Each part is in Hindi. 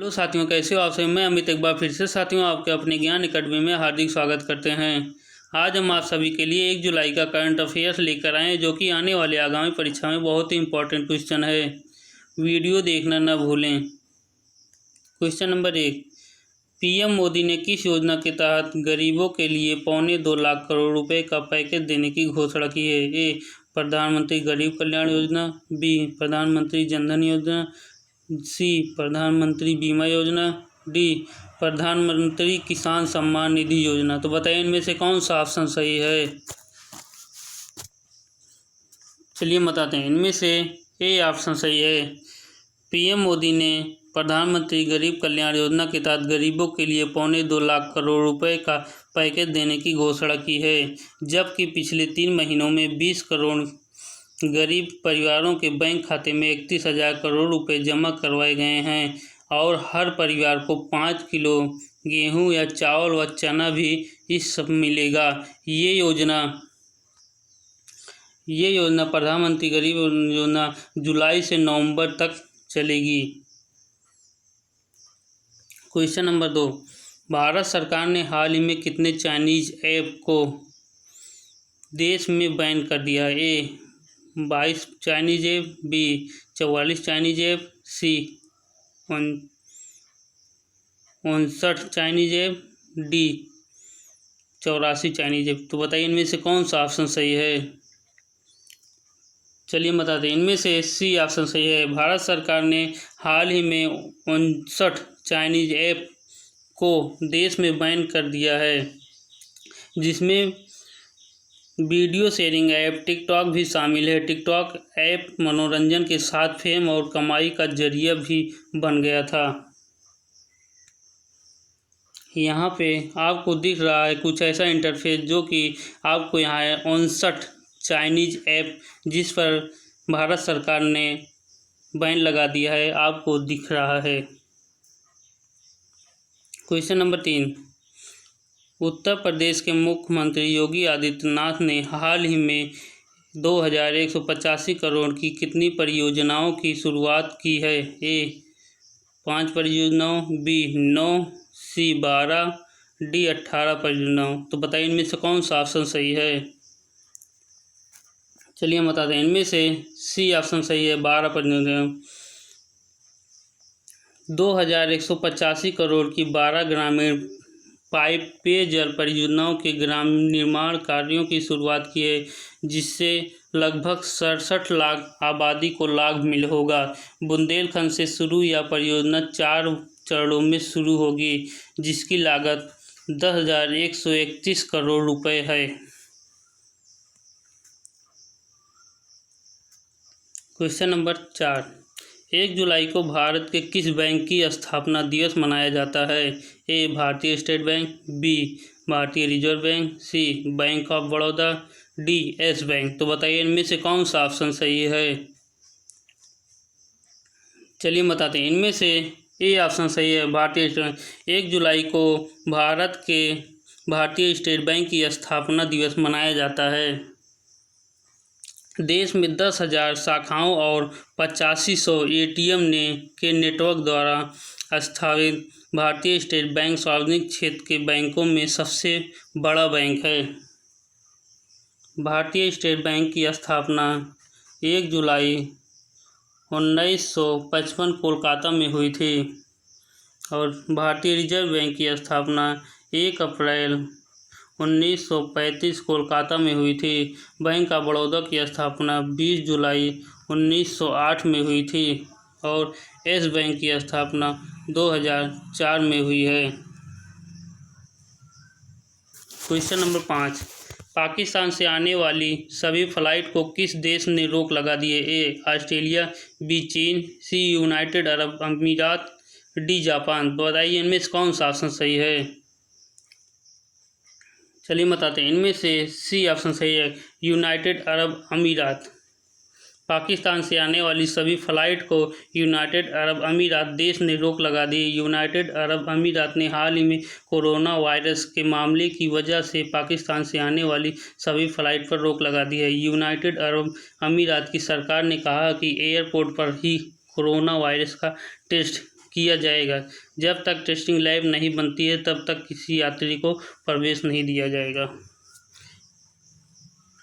हेलो साथियों, कैसे हो आप सभी। मैं अमित एक बार फिर से साथियों आपके अपने ज्ञान अकेडमी में हार्दिक स्वागत करते हैं। आज हम आप सभी के लिए 1 जुलाई का करंट अफेयर्स लेकर आए हैं, जो कि आने वाले आगामी परीक्षा में बहुत ही इंपॉर्टेंट क्वेश्चन है। वीडियो देखना न भूलें। क्वेश्चन नंबर 1, पीएम मोदी ने किस योजना के तहत गरीबों के लिए 2.25 लाख करोड़ रुपए का पैकेज देने की घोषणा की है। ए, प्रधानमंत्री गरीब कल्याण योजना, बी, प्रधानमंत्री जनधन योजना, सी, प्रधानमंत्री बीमा योजना, डी, प्रधानमंत्री किसान सम्मान निधि योजना। तो बताइए इनमें से कौन सा ऑप्शन सही है। चलिए बताते हैं। इनमें से ए ऑप्शन सही है। पीएम मोदी ने प्रधानमंत्री गरीब कल्याण योजना के तहत गरीबों के लिए 2.25 लाख करोड़ रुपए का पैकेज देने की घोषणा की है, जबकि पिछले 3 महीनों में 20 करोड़ गरीब परिवारों के बैंक खाते में 31,000 करोड़ रुपए जमा करवाए गए हैं और हर परिवार को 5 किलो गेहूं या चावल व चना भी इस सब मिलेगा। ये योजना प्रधानमंत्री गरीब योजना जुलाई से नवंबर तक चलेगी। क्वेश्चन नंबर 2, भारत सरकार ने हाल ही में कितने चाइनीज ऐप को देश में बैन कर दिया है। A, 22 Chinese app, B, 44 Chinese app, C, 59 Chinese app, D, 84 Chinese app. तो बताइए इनमें से कौन सा ऑप्शन सही है। चलिए बताते हैं। इनमें से सी ऑप्शन सही है। भारत सरकार ने हाल ही में 59 चाइनीज ऐप को देश में बैन कर दिया है, जिसमें वीडियो शेयरिंग ऐप टिकटॉक भी शामिल है। टिकटॉक ऐप मनोरंजन के साथ फेम और कमाई का जरिया भी बन गया था। यहाँ पे आपको दिख रहा है कुछ ऐसा इंटरफेस, जो कि आपको यहाँ है 59 चाइनीज ऐप जिस पर भारत सरकार ने बैन लगा दिया है, आपको दिख रहा है। क्वेश्चन नंबर 3, उत्तर प्रदेश के मुख्यमंत्री योगी आदित्यनाथ ने हाल ही में 2,185 करोड़ की कितनी परियोजनाओं की शुरुआत की है। ए, 5 परियोजनाओं, बी, 9, सी, 12, डी, 18 परियोजनाओं। तो बताइए इनमें से कौन सा ऑप्शन सही है। चलिए हम बताते हैं। इनमें से सी ऑप्शन सही है। 12 परियोजनाओं। 2,185 करोड़ की 12 ग्रामीण पेयजल परियोजनाओं के ग्रामीण निर्माण कार्यों की शुरुआत की है, जिससे लगभग 67 लाख आबादी को लाभ मिल होगा। बुंदेलखंड से शुरू यह परियोजना 4 चरणों में शुरू होगी, जिसकी लागत 10,131 करोड़ रुपए है। क्वेश्चन नंबर 4, 1 जुलाई को भारत के किस बैंक की स्थापना दिवस मनाया जाता है। A, Bharatiya State Bank, B, Bharatiya Reserve Bank, C, Bank of Baroda, D, Yes Bank. तो बताइए इनमें से कौन सा ऑप्शन सही है। चलिए बताते हैं। इनमें से ए ऑप्शन सही है। भारतीय स्टेट बैंक। 1 जुलाई को भारत के भारतीय स्टेट बैंक की स्थापना दिवस मनाया जाता है। देश में 10,000 शाखाओं और 8500 एटीएम के नेटवर्क द्वारा स्थापित भारतीय स्टेट बैंक सार्वजनिक क्षेत्र के बैंकों में सबसे बड़ा बैंक है। भारतीय स्टेट बैंक की स्थापना 1 जुलाई 1955 कोलकाता में हुई थी और भारतीय रिजर्व बैंक की स्थापना 1 अप्रैल 1935 कोलकाता में हुई थी। बैंक ऑफ बड़ौदा की स्थापना 20 जुलाई 1908 में हुई थी और येस बैंक की स्थापना 2004 में हुई है। क्वेश्चन नंबर 5, पाकिस्तान से आने वाली सभी फ्लाइट को किस देश ने रोक लगा दी है। ए, ऑस्ट्रेलिया, बी, चीन, सी, यूनाइटेड अरब अमीरात, डी, जापान। बताइए इनमें से कौन सा ऑप्शन सही है। चलिए बताते हैं। इनमें से सी ऑप्शन सही है। यूनाइटेड अरब अमीरात। पाकिस्तान से आने वाली सभी फ्लाइट को यूनाइटेड अरब अमीरात देश ने रोक लगा दी। यूनाइटेड अरब अमीरात ने हाल ही में कोरोना वायरस के मामले की वजह से पाकिस्तान से आने वाली सभी फ्लाइट पर रोक लगा दी है। यूनाइटेड अरब अमीरात की सरकार ने कहा कि एयरपोर्ट पर ही कोरोना वायरस का टेस्ट किया जाएगा। जब तक टेस्टिंग लैब नहीं बनती है तब तक किसी यात्री को प्रवेश नहीं दिया जाएगा।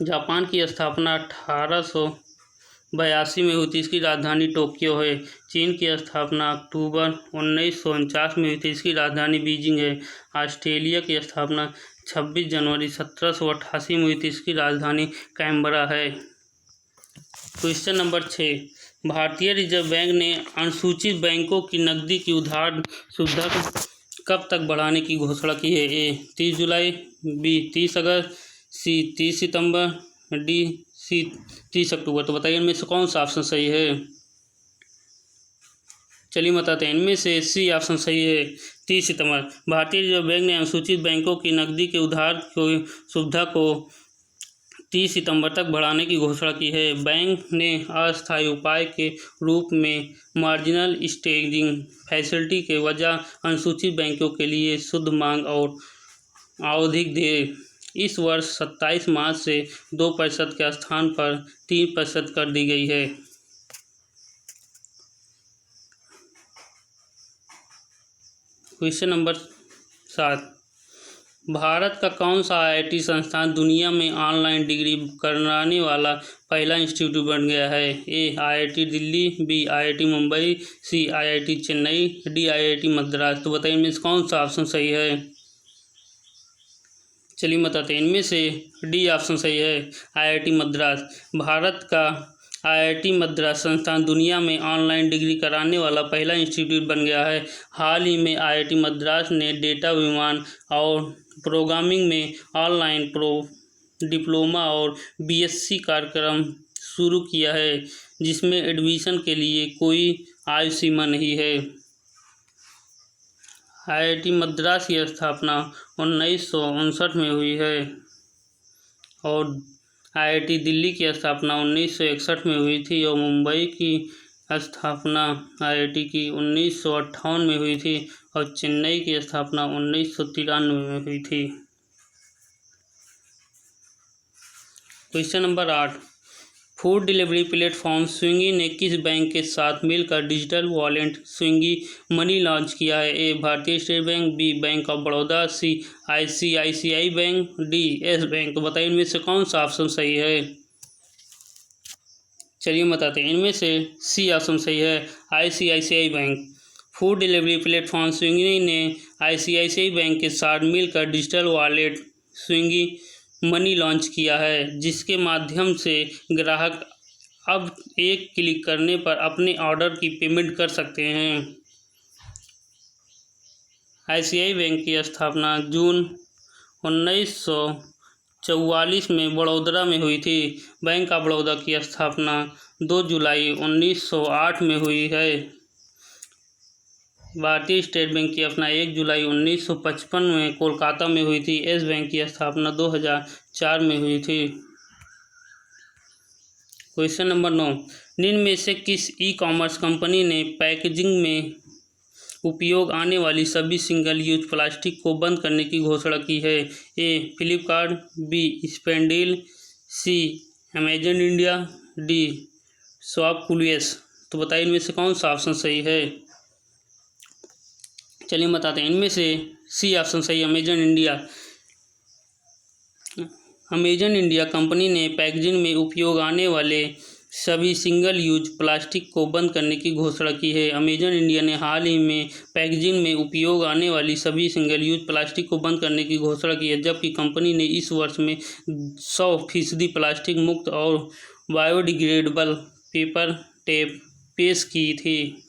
जापान की स्थापना 1882 में हुई थी। इसकी राजधानी टोक्यो है। चीन की स्थापना अक्टूबर 1949 में हुई थी। इसकी राजधानी बीजिंग है। ऑस्ट्रेलिया की स्थापना 26 जनवरी 1788 में हुई थी। इसकी राजधानी कैनबरा है। क्वेश्चन नंबर 6, भारतीय रिजर्व बैंक ने अनुसूचित बैंकों की नकदी की उधार सुविधा को कब तक बढ़ाने की घोषणा की है? ए 30 जुलाई, बी 30 अगस्त, सी 30 सितंबर, डी 30 अक्टूबर। तो बताइए इनमें से कौन सा ऑप्शन सही है? चलिए बताते हैं। इनमें से सी ऑप्शन सही है, 30 सितंबर। भारतीय रिजर्व बैंक ने अनुसूचित बैंकों की नकदी के उधार की सुविधा को 30 सितंबर तक बढ़ाने की घोषणा की है। बैंक ने अस्थायी उपाय के रूप में मार्जिनल स्टेजिंग फैसिलिटी के वजह अनुसूचित बैंकों के लिए शुद्ध मांग और आवधिक देय इस वर्ष 27 मार्च से 2% के स्थान पर 3% कर दी गई है। क्वेश्चन नंबर 7, भारत का कौन सा IIT संस्थान दुनिया में ऑनलाइन डिग्री कराने वाला पहला इंस्टीट्यूट बन गया है? A IIT Delhi, B IIT Mumbai, C IIT Chennai, D IIT Madras. तो बताइए इनमें से कौन सा ऑप्शन सही है? चलिए बताते हैं। इनमें से डी ऑप्शन सही है, IIT मद्रास। भारत का IIT मद्रास संस्थान दुनिया में ऑनलाइन डिग्री कराने वाला पहला इंस्टीट्यूट बन गया है। हाल ही में IIT मद्रास ने डेटा विज्ञान और प्रोग्रामिंग में ऑनलाइन डिप्लोमा और BSc कार्यक्रम शुरू किया है, जिसमें एडमिशन के लिए कोई आयु सीमा नहीं है। IIT मद्रास की स्थापना 1959 में हुई है और IIT दिल्ली की स्थापना 1961 में हुई थी और मुंबई की स्थापना IIT की 1958 में हुई थी और चेन्नई की स्थापना 1993 में हुई थी। Question number 8, food delivery platform Swiggy ने किस बैंक के साथ मिलकर digital wallet Swiggy money launch किया है? A Bharatiya State Bank, B Bank of Baroda, C ICICI bank, D Yes Bank. तो बताइए इनमें से कौन सा ऑप्शन सही है? चलिए बताते हैं। इनमें से सी ऑप्शन सही है, ICICI bank. Food delivery platform Swiggy ने ICICI बैंक के साथ मिलकर digital wallet Swiggy money launch किया है, जिसके माध्यम से ग्राहक अब एक क्लिक करने पर अपने ऑर्डर की पेमेंट कर सकते हैं। ICICI बैंक की स्थापना जून 1944 में बड़ौदा में हुई थी। बैंक ऑफ बड़ौदा की स्थापना 2 जुलाई 1908 में हुई है। भारतीय स्टेट बैंक की स्थापना 1 जुलाई 1955 में कोलकाता में हुई थी। येस बैंक की स्थापना 2004 में हुई थी। क्वेश्चन नंबर 9, निम्न में से किस ई-कॉमर्स कंपनी ने पैकेजिंग में उपयोग आने वाली सभी सिंगल यूज प्लास्टिक को बंद करने की घोषणा की है? ए फ्लिपकार्ट, बी स्पेंडील, सी अमेजन इंडिया, डी शॉपक्लूज। तो बताइए इनमें से कौन सा ऑप्शन सही है? चलिए बताते हैं। इनमें से सी ऑप्शन सही, Amazon India. Amazon India company ने पैकेजिंग में उपयोग आने वाले सभी सिंगल यूज प्लास्टिक को बंद करने की घोषणा की है। अमेजन इंडिया ने हाल ही में पैकेजिंग में उपयोग आने वाली सभी सिंगल यूज प्लास्टिक को बंद करने की घोषणा की है, जबकि कंपनी ने इस वर्ष में 100% प्लास्टिक मुक्त और बायोडिग्रेडेबल पेपर टेप पेश की थी।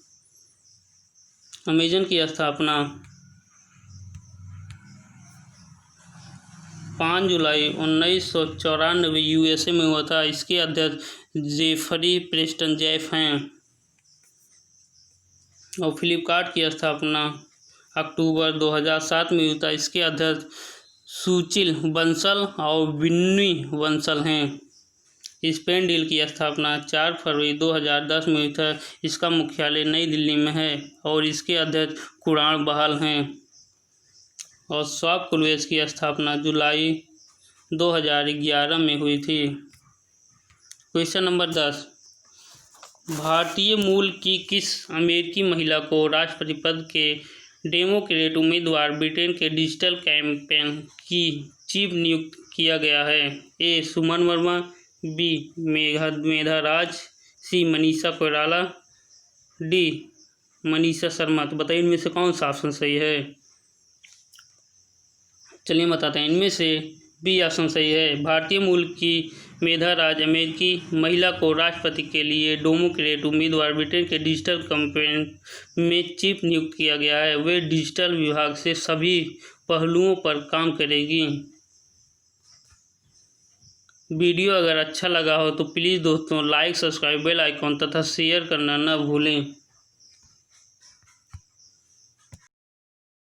अमेजन की स्थापना 5 जुलाई 1994 USA में हुआ था। इसके अध्यक्ष जेफरी प्रेस्टन जेफ हैं और फ्लिपकार्ट की स्थापना अक्टूबर 2007 में हुई था। इसके अध्यक्ष सुचिल बंसल और विन्नी बंसल हैं। स्पेंडील की स्थापना 4 फरवरी 2010 में हुई था। इसका मुख्यालय नई दिल्ली में है और इसके अध्यक्ष कुणाल बहाल हैं। और शॉपक्लूज की स्थापना जुलाई 2011 में हुई थी। क्वेश्चन नंबर 10, भारतीय मूल की किस अमेरिकी महिला को राष्ट्रपति पद के डेमोक्रेट उम्मीदवार ब्रिटेन के डिजिटल कैंपेन की चीफ नियुक्त किया गया है? ए. सुमन वर्मा, बी. मेधा राज, सी. मनीषा कोइराला, डी. मनीषा शर्मा। तो बताइए इनमें से कौन सा ऑप्शन सही है? चलिए बताते हैं, इनमें से बी ऑप्शन सही है। भारतीय मूल की मेधा राज अमेरिकी महिला को राष्ट्रपति के लिए डेमोक्रेट उम्मीदवार ब्रिटेन के डिजिटल कैंपेन में चीफ नियुक्त किया गया है। वे डिजिटल विभाग से सभी पहलुओं पर काम करेगी। वीडियो अगर अच्छा लगा हो तो प्लीज़ दोस्तों लाइक, सब्सक्राइब, बेल आइकॉन तथा शेयर करना न भूलें।